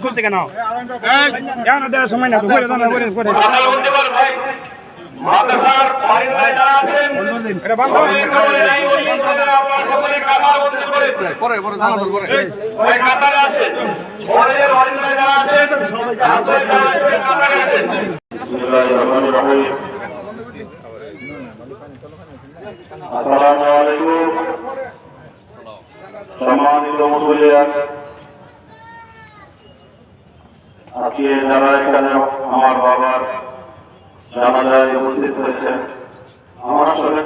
খুলতে কেন দেওয়ার সময় না মাদ্রাসার বাড়িতে যারা আছেন ওই কাতারে আছেন, কলেজের বাড়িতে যারা আছেন কাতারে আছেন। আসসালামু আলাইকুম। সম্মানিত মুসলিয়ান, আজকে যারা এখানে আমার বাবার জানাজায় উপস্থিত হয়েছেন, আমার আসলে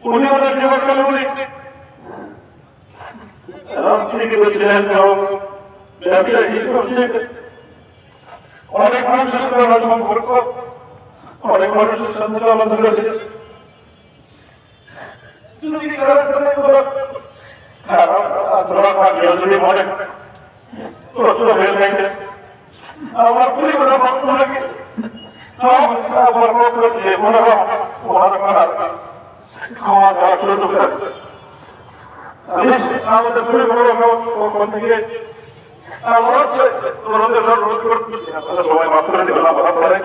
উনি ওনার জীবনকালে উনি রাজনীতি ছিলেন এবং ব্যবসায়ী করছেন। অনেক মানুষের সাথে আমার সম্পর্ক, অনেক মানুষের সাথে চলাচল যদি মনে প্রশ্ন হয়ে থাকে আমার পরিবার ভক্ত লাগে আমার পক্ষ দিয়ে মনে হয় ক্ষমা দেওয়ার সুযোগ আমাদের পরিবার পক্ষ থেকে অনুরোধ করছি আপনারা সবাই মাফ করে দেবেন আমার পরে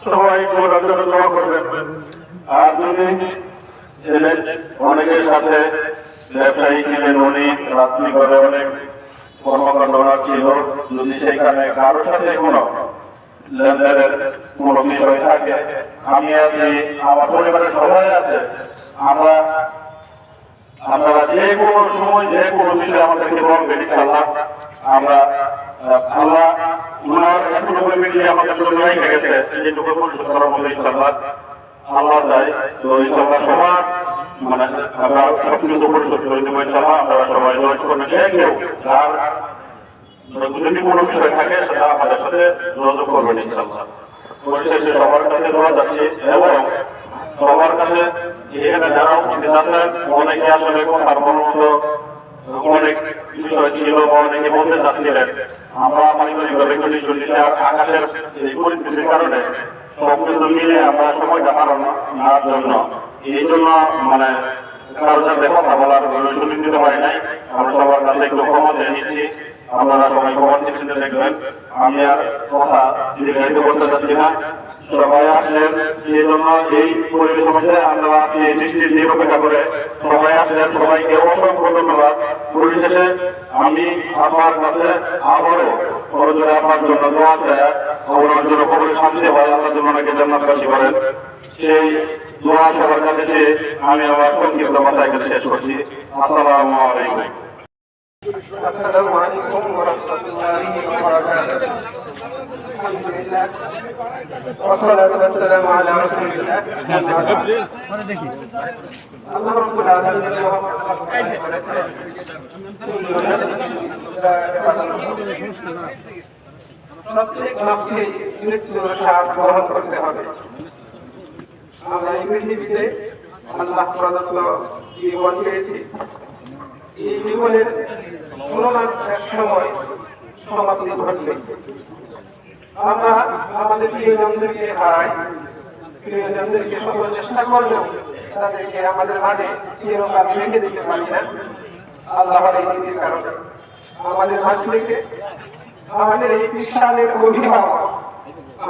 সবাই দোয়া করবেন। আর যদি অনেকের সাথে ব্যবসায়ী ছিলেন, উনি রাজনীতি করে অনেক কর্মকাণ্ড ছিল, যদি সেখানে কারোর সাথে কোনো লেনদেনের কোনো বিষয় থাকে, আমি আছি, আমার পরিবারের সবাই আছে, আপনারা যে কোনো সময় যে কোনো বিষয়ে আমাদেরকে বলবেন, ইনশাআল্লাহ আমরা আল্লাহ উনার এতটুকু মিলিয়ে আমাদের জন্য রেখে গেছে, যেটুকু পরিশোধ করার মধ্যে ইনশাআল্লাহ আল্লাহ চাই। তো ইনশাআল্লাহ সবার মানে আমরা সবকিছু পরিশোধ করে দেবো ইনশাআল্লাহ। আপনারা সবাই যোগাযোগ করবেন, যে কেউ যার যদি কোনো বিষয় থাকে সেটা আমাদের সাথে যোগাযোগ করবেন ইনশাআল্লাহ। পরিশেষে সবার কাছে দোয়া যাচ্ছে এবং সবার কাছে এখানে যারা উপস্থিত আছেন অনেকে আসলে কথার মতো অনেক বিষয় ছিল বা অনেকে বলতে চাচ্ছিলেন, আমরা মনে করি আকাশের এই পরিস্থিতির কারণে সবকিছু মিলে আমরা সময়টা পালনের জন্য এই জন্য মানে কারোর সাথে কথা বলার সুযোগ দিতে পারি নাই। আমরা সবার কাছে একটু ক্ষমা চেয়ে নিচ্ছি, আপনারা সবাই ক্ষমা দৃষ্টিতে দেখবেন। আমি আর কথা দীর্ঘায়িত করতে চাচ্ছি না। সবাই আসলেন সেই জন্য এই পরিবেশ মধ্যে আমরা আছি এই দৃষ্টির নিরপেক্ষা করে সবাই আসলেন, সবাইকে অসংখ্য ধন্যবাদ। পরিশেষে আমি আপনার কাছে আবারও করজোরে আপনার জন্য দোয়া চাই, আপনার জন্য কবরে শান্তি হয়, আল্লাহ জন্য অনেকে জান্নাতবাসী করেন, সেই দোয়া সবার কাছে চেয়ে আমি আমার সংক্ষিপ্ত কথা এখানে শেষ করছি। আসসালামু আলাইকুম। আসসালামু আলাইকুম ওয়া রাহমাতুল্লাহি ওয়া বারাকাতুহু। আলহামদুলিল্লাহ ওয়া সালাতু ওয়া সালামু আলা রাসূলিল্লাহ। আল্লাহ রাব্বুল আলামিন প্রত্যেক মানুষকে মৃত্যুর স্বাদ গ্রহণ করতে হবে। আমরা এই পৃথিবীতে আল্লাহ প্রদত্ত জীবন পেয়েছি, এই জীবনের চলমান এক সময় সমাপ্তি ঘটবে। আমরা আমাদের প্রিয়জনদেরকে হারাই, প্রিয়জনদেরকে সকল চেষ্টা করলেও তাদেরকে আমাদের মাঝে চিরকাল রেখে দিতে পারি না। আল্লাহর এই নীতির কারণে আমাদের মাঝ থেকে আমাদের এই বিশালের অভিভাবক,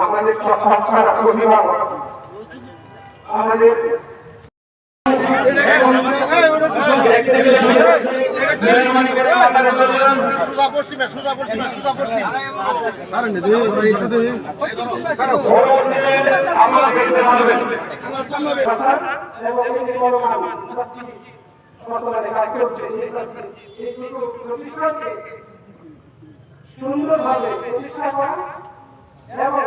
আমাদের প্রশাসনার অভিভাবক, আমাদের সুন্দরভাবে প্রতিষ্ঠা করা এবং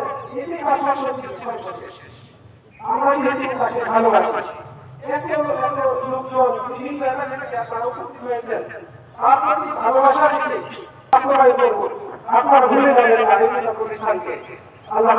আমরা তাকে ভালোবাসি। বিভিন্ন এলাকা থেকে আপনারা উপস্থিত হয়েছেন, আপনার ভালোবাসা বাস্তবায়ন করব। আপনারা ভুলে যাবেন আইনগত প্রতিষ্ঠানকে। আল্লাহ